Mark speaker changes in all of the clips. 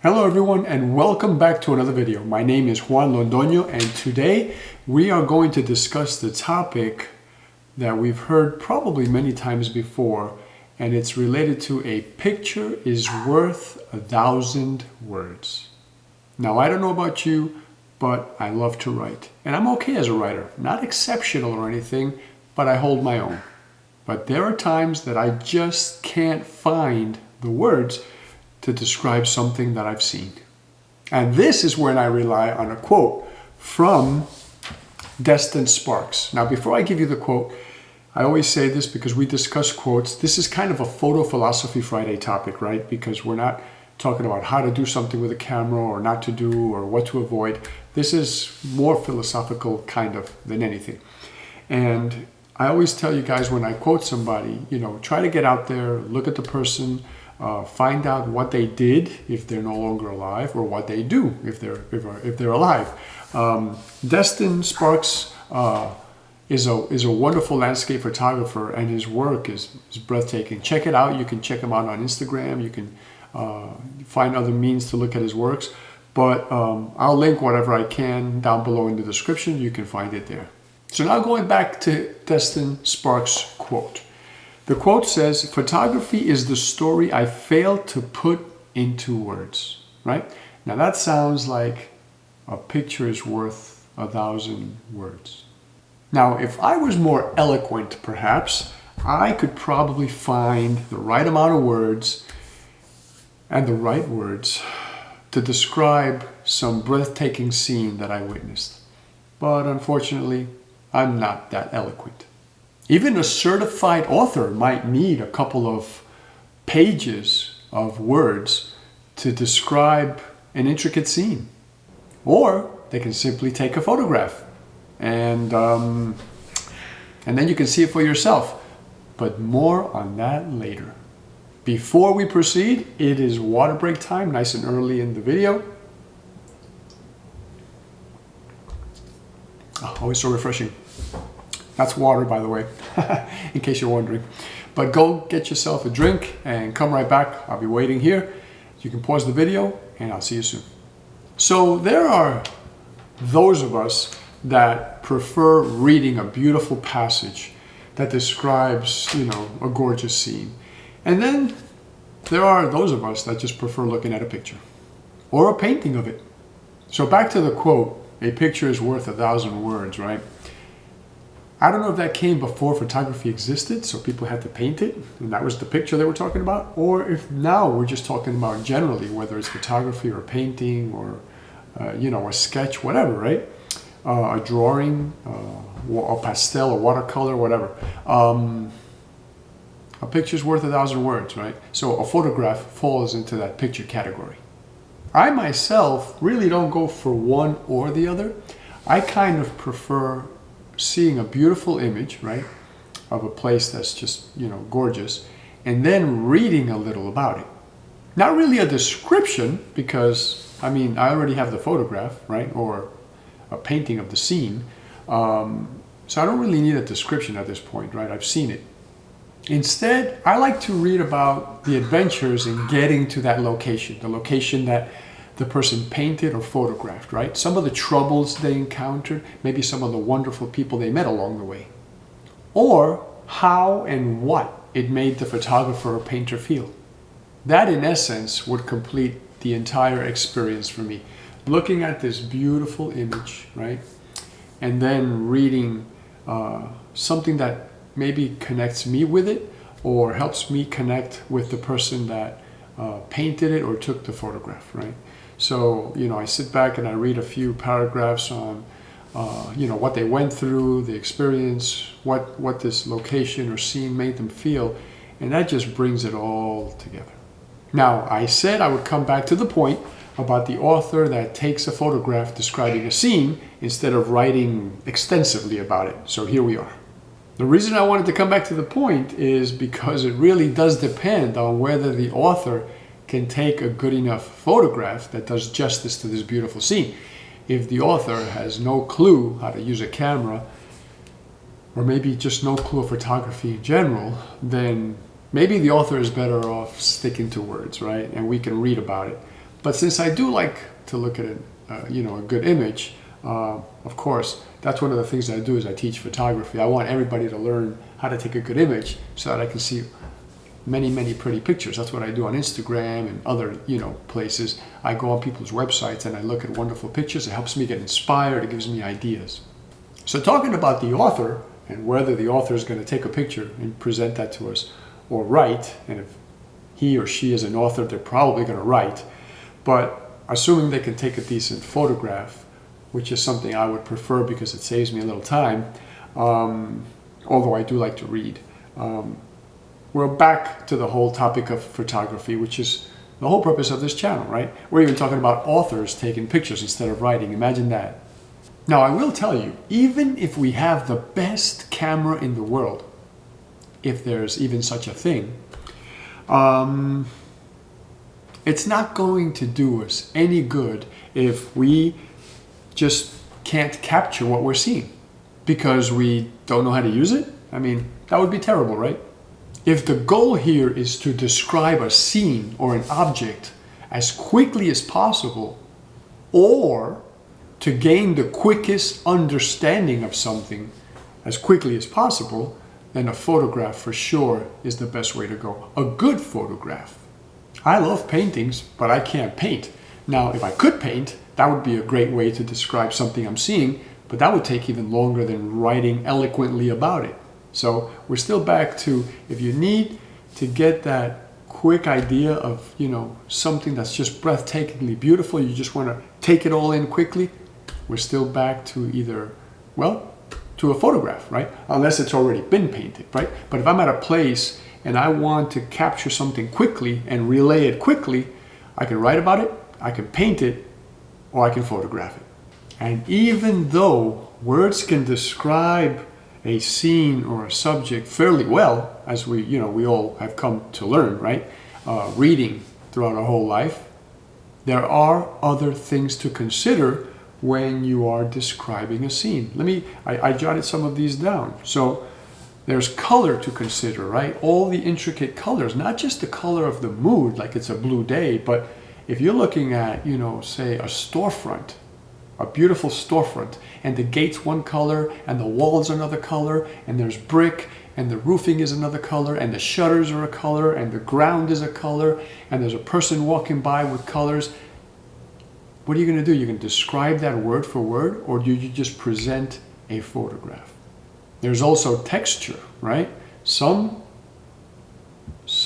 Speaker 1: Hello everyone and welcome back to another video. My name is Juan Londoño and today we are going to discuss the topic that we've heard probably many times before, and it's related to a picture is worth 1,000 words. Now I don't know about you, but I love to write and I'm okay as a writer. Not exceptional or anything, but I hold my own. But there are times that I just can't find the words to describe something that I've seen. And this is when I rely on a quote from Destin Sparks. Now, before I give you the quote, I always say this because we discuss quotes. This is kind of a Photo Philosophy Friday topic, right? Because we're not talking about how to do something with a camera or not to do or what to avoid. This is more philosophical kind of than anything. And I always tell you guys when I quote somebody, try to get out there, look at the person, find out what they did if they're no longer alive, or what they do if they're alive. Destin Sparks is a wonderful landscape photographer, and his work is breathtaking. Check it out. You can check him out on Instagram. You can find other means to look at his works. But I'll link whatever I can down below in the description. You can find it there. So now going back to Destin Sparks' quote. The quote says, "Photography is the story I failed to put into words," right? Now that sounds like a picture is worth 1,000 words. Now, if I was more eloquent, perhaps, I could probably find the right amount of words and the right words to describe some breathtaking scene that I witnessed. But unfortunately, I'm not that eloquent. Even a certified author might need a couple of pages of words to describe an intricate scene. Or they can simply take a photograph and then you can see it for yourself. But more on that later. Before we proceed, it is water break time, nice and early in the video. Oh, always so refreshing. That's water, by the way, in case you're wondering. But go get yourself a drink and come right back. I'll be waiting here. You can pause the video and I'll see you soon. So there are those of us that prefer reading a beautiful passage that describes, a gorgeous scene. And then there are those of us that just prefer looking at a picture or a painting of it. So back to the quote, a picture is worth 1,000 words, right? I don't know if that came before photography existed, so people had to paint it, and that was the picture they were talking about, or if now we're just talking about generally, whether it's photography or painting or, a sketch, whatever, right? A drawing, a pastel, a watercolor, whatever. A picture's worth 1,000 words, right? So a photograph falls into that picture category. I myself really don't go for one or the other. I kind of prefer seeing a beautiful image, right, of a place that's just, gorgeous, and then reading a little about it. Not really a description, because, I already have the photograph, right, or a painting of the scene, so I don't really need a description at this point, right? I've seen it. Instead, I like to read about the adventures in getting to that location, the location that the person painted or photographed, right? Some of the troubles they encountered, maybe some of the wonderful people they met along the way. Or how and what it made the photographer or painter feel. That, in essence, would complete the entire experience for me. Looking at this beautiful image, right? And then reading something that maybe connects me with it or helps me connect with the person that painted it or took the photograph, right? So, I sit back and I read a few paragraphs on, what they went through, the experience, what this location or scene made them feel, and that just brings it all together. Now, I said I would come back to the point about the author that takes a photograph describing a scene instead of writing extensively about it. So here we are. The reason I wanted to come back to the point is because it really does depend on whether the author can take a good enough photograph that does justice to this beautiful scene. If the author has no clue how to use a camera, or maybe just no clue of photography in general, then maybe the author is better off sticking to words, right? And we can read about it. But since I do like to look at a good image, of course, that's one of the things I do is I teach photography. I want everybody to learn how to take a good image so that I can see many, many pretty pictures. That's what I do on Instagram and other, places. I go on people's websites and I look at wonderful pictures. It helps me get inspired. It gives me ideas. So talking about the author and whether the author is going to take a picture and present that to us or write, and if he or she is an author, they're probably going to write, but assuming they can take a decent photograph, which is something I would prefer because it saves me a little time, although I do like to read. We're back to the whole topic of photography, which is the whole purpose of this channel, right? We're even talking about authors taking pictures instead of writing. Imagine that. Now, I will tell you, even if we have the best camera in the world, if there's even such a thing, it's not going to do us any good if we just can't capture what we're seeing because we don't know how to use it. I mean, that would be terrible, right? If the goal here is to describe a scene or an object as quickly as possible, or to gain the quickest understanding of something as quickly as possible, then a photograph for sure is the best way to go. A good photograph. I love paintings, but I can't paint. Now, if I could paint, that would be a great way to describe something I'm seeing, but that would take even longer than writing eloquently about it. So we're still back to, if you need to get that quick idea of, something that's just breathtakingly beautiful, you just want to take it all in quickly, we're still back to to a photograph, right? Unless it's already been painted, right? But if I'm at a place and I want to capture something quickly and relay it quickly, I can write about it, I can paint it, or I can photograph it. And even though words can describe a scene or a subject fairly well, as we all have come to learn, right? Reading throughout our whole life, there are other things to consider when you are describing a scene. I jotted some of these down. So there's color to consider, right? All the intricate colors, not just the color of the mood, like it's a blue day, but if you're looking at, say a storefront, a beautiful storefront, and the gate's one color, and the wall's another color, and there's brick, and the roofing is another color, and the shutters are a color, and the ground is a color, and there's a person walking by with colors. What are you going to do? You're going to describe that word for word, or do you just present a photograph? There's also texture, right? Some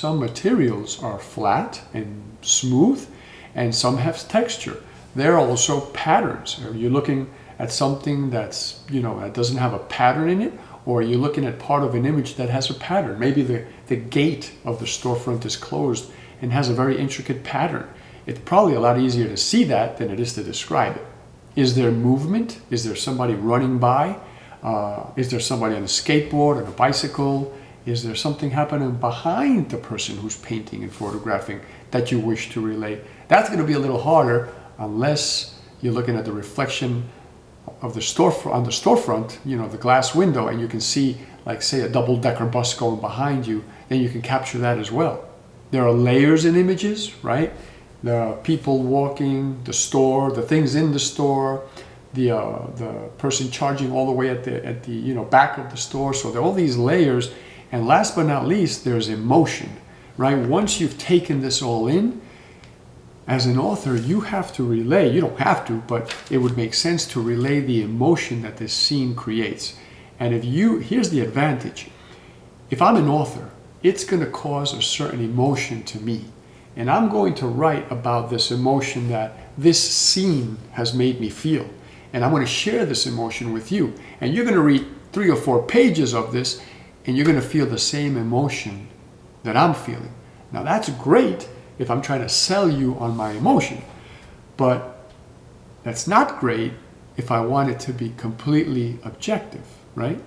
Speaker 1: materials are flat and smooth, and some have texture. There are also patterns. Are you looking at something that's, that doesn't have a pattern in it? Or are you looking at part of an image that has a pattern? Maybe the gate of the storefront is closed and has a very intricate pattern. It's probably a lot easier to see that than it is to describe it. Is there movement? Is there somebody running by? Is there somebody on a skateboard, on a bicycle? Is there something happening behind the person who's painting and photographing that you wish to relay? That's going to be a little harder unless you're looking at the reflection of the storefront, on the storefront, the glass window, and you can see, like, say, a double-decker bus going behind you, then you can capture that as well. There are layers in images, right? The people walking, the store, the things in the store, the person charging all the way at the back of the store. So there are all these layers, and last but not least, there's emotion, right? Once you've taken this all in, as an author, you have to relay, you don't have to, but it would make sense to relay the emotion that this scene creates. And here's the advantage. If I'm an author, it's going to cause a certain emotion to me. And I'm going to write about this emotion that this scene has made me feel. And I'm going to share this emotion with you. And you're going to read 3 or 4 pages of this, and you're going to feel the same emotion that I'm feeling. Now that's great if I'm trying to sell you on my emotion, but that's not great if I want it to be completely objective, right?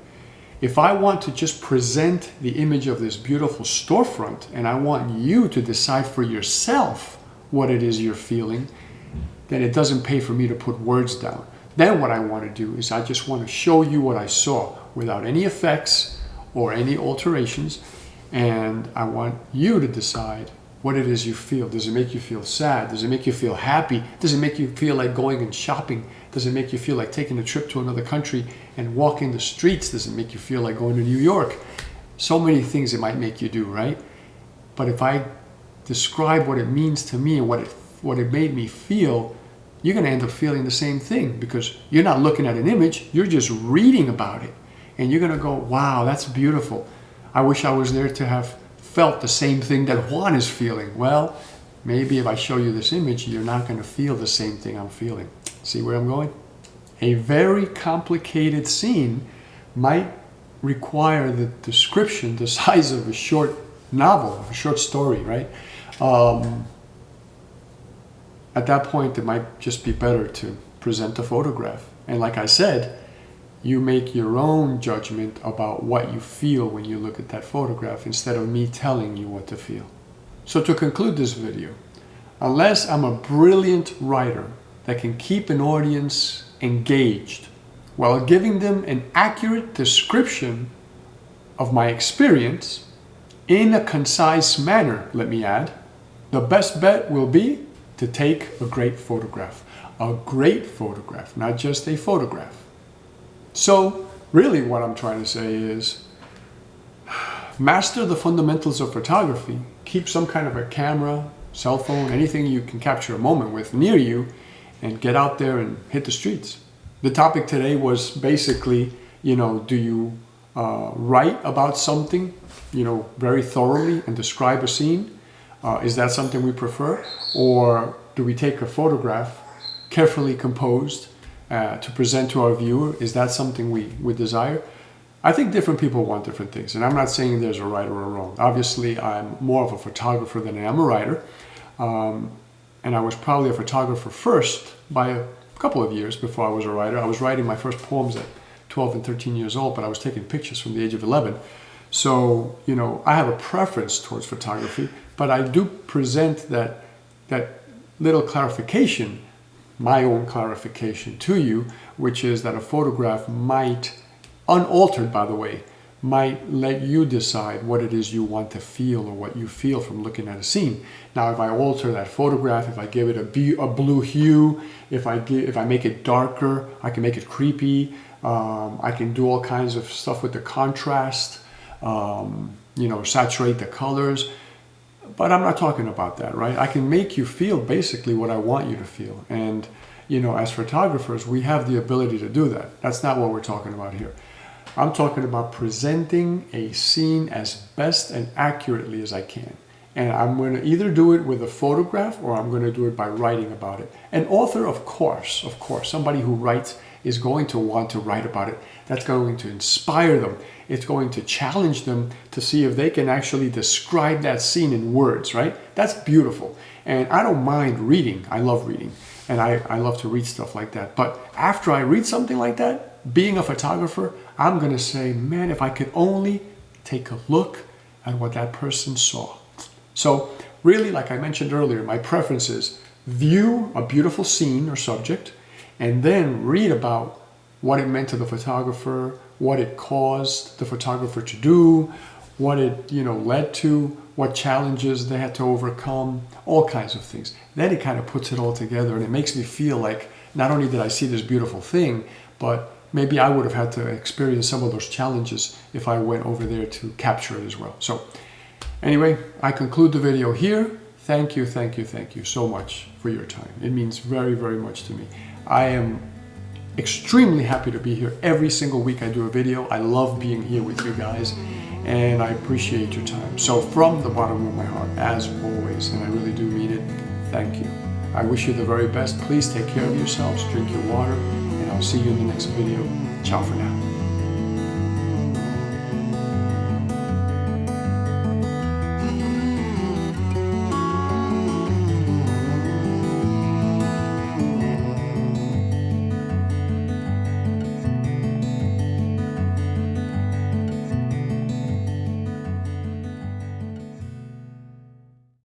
Speaker 1: If I want to just present the image of this beautiful storefront and I want you to decide for yourself what it is you're feeling, then it doesn't pay for me to put words down. Then what I want to do is I just want to show you what I saw without any effects or any alterations, and I want you to decide what it is you feel. Does it make you feel sad? Does it make you feel happy? Does it make you feel like going and shopping? Does it make you feel like taking a trip to another country and walking the streets? Does it make you feel like going to New York? So many things it might make you do, right? But if I describe what it means to me and what it made me feel, you're going to end up feeling the same thing, because you're not looking at an image, you're just reading about it. And you're going to go, wow, that's beautiful. I wish I was there to have felt the same thing that Juan is feeling. Well, maybe if I show you this image, you're not going to feel the same thing I'm feeling. See where I'm going? A very complicated scene might require the description the size of a short novel, a short story, right? At that point, it might just be better to present a photograph. And like I said, you make your own judgment about what you feel when you look at that photograph, instead of me telling you what to feel. So to conclude this video, unless I'm a brilliant writer that can keep an audience engaged while giving them an accurate description of my experience in a concise manner, let me add, the best bet will be to take a great photograph. A great photograph, not just a photograph. So really what I'm trying to say is, master the fundamentals of photography. Keep some kind of a camera, cell phone, anything you can capture a moment with near you, and get out there and hit the streets. The topic today was basically, do you write about something, very thoroughly and describe a scene? Is that something we prefer? Or do we take a photograph, carefully composed, to present to our viewer? Is that something we desire? I think different people want different things, and I'm not saying there's a right or a wrong. Obviously, I'm more of a photographer than I am a writer, and I was probably a photographer first by a couple of years before I was a writer. I was writing my first poems at 12 and 13 years old, but I was taking pictures from the age of 11. So, I have a preference towards photography, but I do present that little clarification, my own clarification to you, which is that a photograph might, unaltered by the way, might let you decide what it is you want to feel or what you feel from looking at a scene. Now, if I alter that photograph, if I give it a blue hue, if I make it darker, I can make it creepy. I can do all kinds of stuff with the contrast, saturate the colors. But I'm not talking about that, right? I can make you feel basically what I want you to feel. And, as photographers, we have the ability to do that. That's not what we're talking about here. I'm talking about presenting a scene as best and accurately as I can. And I'm going to either do it with a photograph or I'm going to do it by writing about it. An author, of course, somebody who writes is going to want to write about it. That's going to inspire them. It's going to challenge them to see if they can actually describe that scene in words, right? That's beautiful. And I don't mind reading. I love reading. And I love to read stuff like that. But after I read something like that, being a photographer, I'm going to say, man, if I could only take a look at what that person saw. So really, like I mentioned earlier, my preference is view a beautiful scene or subject, and then read about what it meant to the photographer, what it caused the photographer to do, what it led to, what challenges they had to overcome, all kinds of things. Then it kind of puts it all together, and it makes me feel like not only did I see this beautiful thing, but maybe I would have had to experience some of those challenges if I went over there to capture it as well. So anyway, I conclude the video here. Thank you so much for your time. It means very, very much to me. I am extremely happy to be here. Every single week I do a video. I love being here with you guys, and I appreciate your time. So from the bottom of my heart, as always, and I really do mean it, thank you. I wish you the very best. Please take care of yourselves, drink your water, and I'll see you in the next video. Ciao for now.